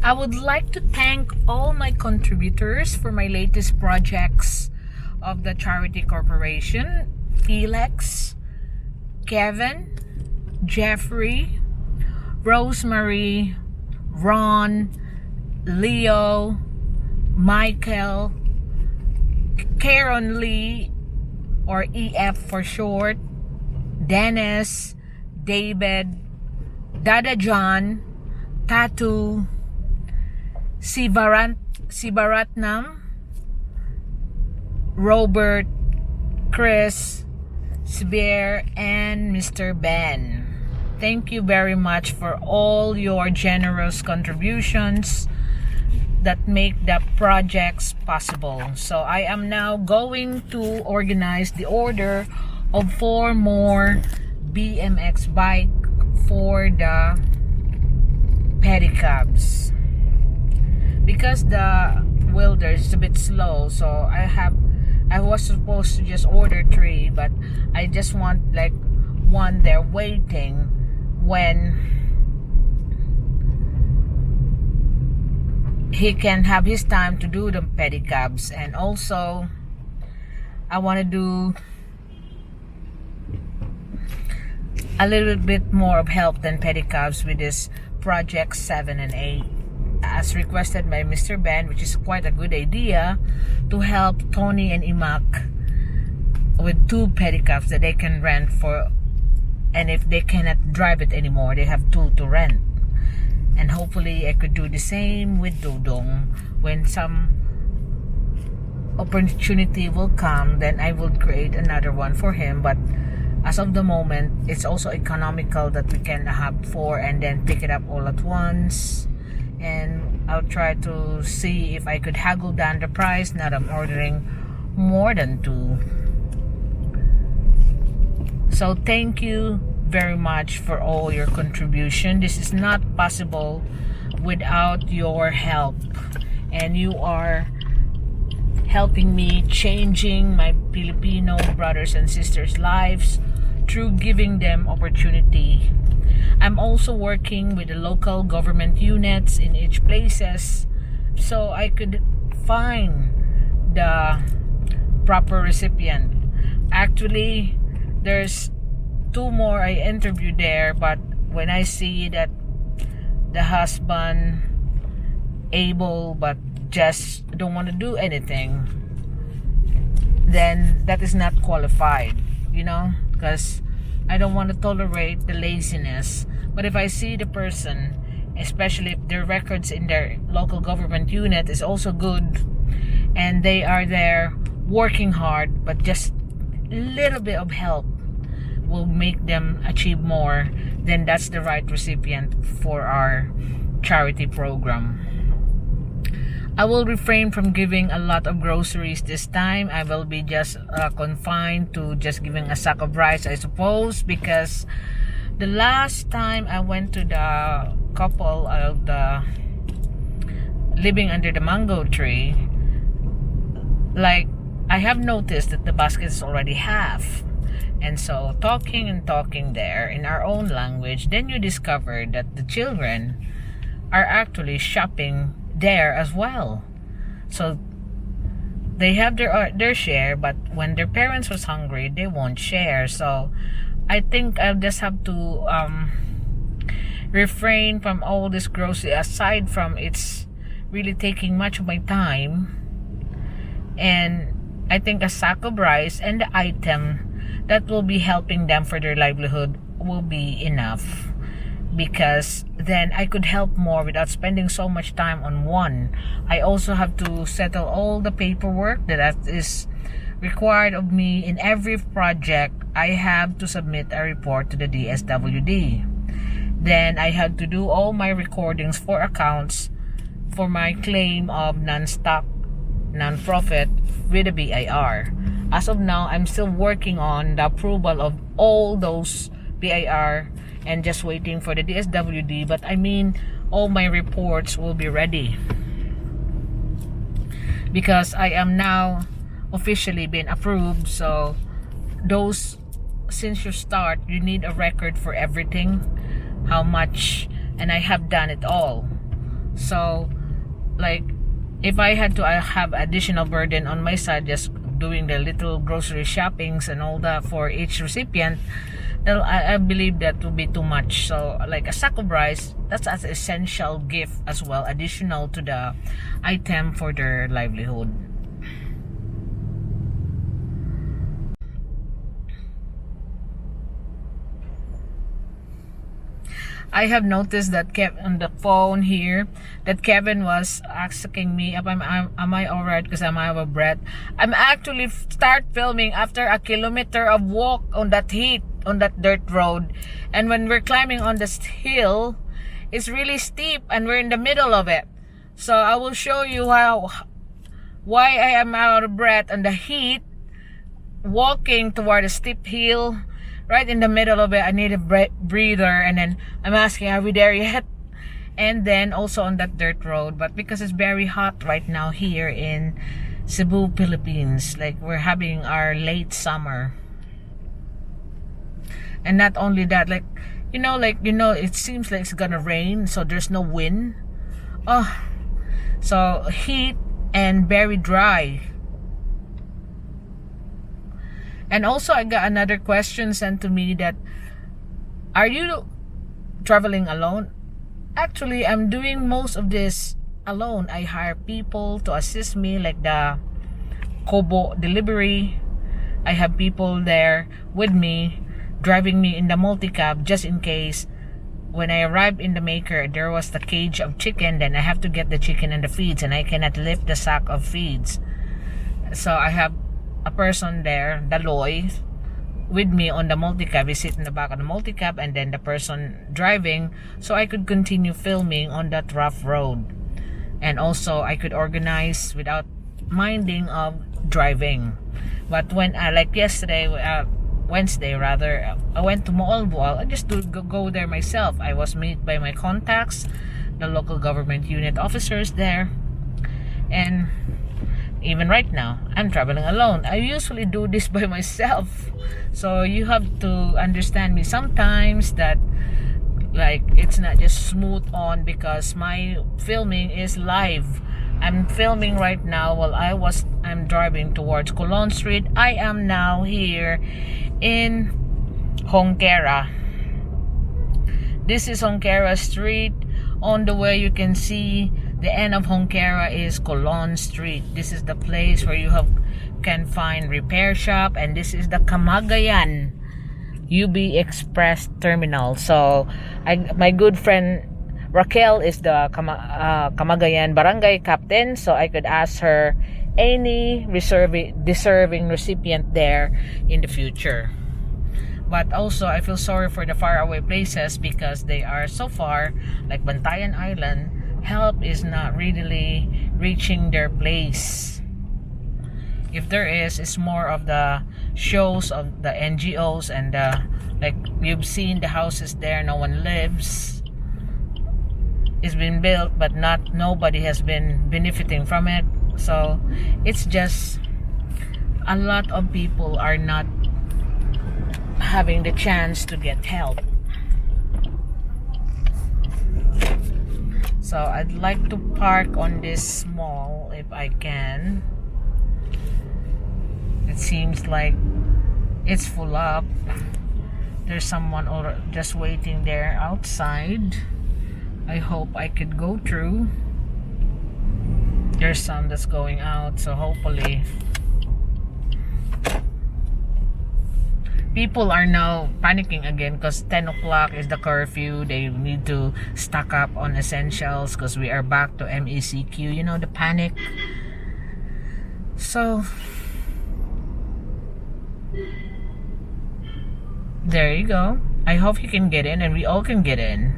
I would like to thank all my contributors for my latest projects of the Charity Corporation: Felix, Kevin, Jeffrey, Rosemary, Ron, Leo, Michael, Karen Lee, or EF for short, Dennis, David, Dada John, Tatu, Sivaratnam, Robert, Chris, Sibir, and Mr. Ben. Thank you very much for all your generous contributions that make the projects possible. So I am now going to organize the order of 4 more BMX bike for the pedicabs, because the welder is a bit slow. So I was supposed to just order 3, but I just want like one there waiting when he can have his time to do the pedicabs. And also I want to do a little bit more of help than pedicabs with this project 7 and 8, as requested by Mr. Ben, which is quite a good idea, to help Tony and Imak with 2 pedicabs that they can rent for, and if they cannot drive it anymore, they have 2 to rent. And hopefully I could do the same with Dodong. When some opportunity will come, then I will create another one for him. But as of the moment, it's also economical that we can have 4 and then pick it up all at once. And I'll try to see if I could haggle down the price now that I'm ordering more than 2. So thank you very much for all your contribution. This is not possible without your help, and you are helping me changing my Filipino brothers and sisters' lives through giving them opportunity. I'm also working with the local government units in each places so I could find the proper recipient. Actually, there's 2 more I interviewed there, but when I see that the husband able but just don't want to do anything, then that is not qualified, because I don't want to tolerate the laziness. But if I see the person, especially if their records in their local government unit is also good and they are there working hard, but just a little bit of help will make them achieve more, then that's the right recipient for our charity program. I will refrain from giving a lot of groceries this time. I will be just confined to just giving a sack of rice, I suppose, because the last time I went to the couple of the living under the mango tree, like, I have noticed that the basket is already half. And so talking there in our own language, then you discover that the children are actually shopping there as well. So they have their share, but when their parents was hungry, they won't share. So I think I'll just have to refrain from all this grocery, aside from it's really taking much of my time. And I think a sack of rice and the item that will be helping them for their livelihood will be enough, because then I could help more without spending so much time on one. I also have to settle all the paperwork that is required of me in every project. I have to submit a report to the DSWD. Then I have to do all my recordings for accounts for my claim of non-stock non-profit with the BIR. As of now, I'm still working on the approval of all those BIR and just waiting for the DSWD. But I mean, all my reports will be ready because I am now officially been approved. So those, since you start, you need a record for everything, how much, and I have done it all. So, like, if I had to, I have additional burden on my side just doing the little grocery shoppings and all that for each recipient, then I believe that would be too much. So like a sack of rice, that's an essential gift as well, additional to the item for their livelihood. I have noticed that on the phone here that Kevin was asking me if am I alright because I'm out of breath. I'm actually start filming after a kilometer of walk on that heat on that dirt road, and when we're climbing on this hill, it's really steep and we're in the middle of it. So I will show you why I am out of breath on the heat, walking toward a steep hill. Right in the middle of it, I need a breather, and then I'm asking, are we there yet? And then also on that dirt road, but because it's very hot right now here in Cebu, Philippines, like we're having our late summer. And not only that, like it seems like it's gonna rain, so there's no wind. Oh, so heat and very dry. And also, I got another question sent to me that, are you traveling alone? Actually, I'm doing most of this alone. I hire people to assist me, like the Kobo delivery. I have people there with me, driving me in the multi-cab, just in case when I arrive in the maker, there was the cage of chicken, then I have to get the chicken and the feeds, and I cannot lift the sack of feeds. So I have a person there, Daloy, with me on the multi-cab. We sit in the back of the multi-cab, and then the person driving, so I could continue filming on that rough road. And also I could organize without minding of driving. But when like yesterday, Wednesday rather, I went to Moalboal. I just go there myself. I was met by my contacts, the local government unit officers there, and even right now, I'm traveling alone. I usually do this by myself. So you have to understand me sometimes that like it's not just smooth on, because my filming is live. I'm filming right now while I'm driving towards Colon Street. I am now here in Jonquera. This is Jonquera Street. On the way you can see the end of Jonquera is Colon Street. This is the place where you can find repair shop, and this is the Camagayan UB Express Terminal. So my good friend Raquel is the Camagayan Barangay Captain, so I could ask her any deserving recipient there in the future. But also I feel sorry for the faraway places because they are so far, like Bantayan Island. Help is not really reaching their place. If there is, it's more of the shows of the NGOs, and like you've seen the houses there, no one lives. It's been built, but nobody has been benefiting from it. So it's just a lot of people are not having the chance to get help. So I'd like to park on this mall if I can. It seems like it's full up. There's someone just waiting there outside. I hope I could go through. There's some that's going out, so hopefully. People are now panicking again because 10 o'clock is the curfew. They need to stock up on essentials because we are back to MECQ. You know, the panic. So, there you go. I hope you can get in and we all can get in.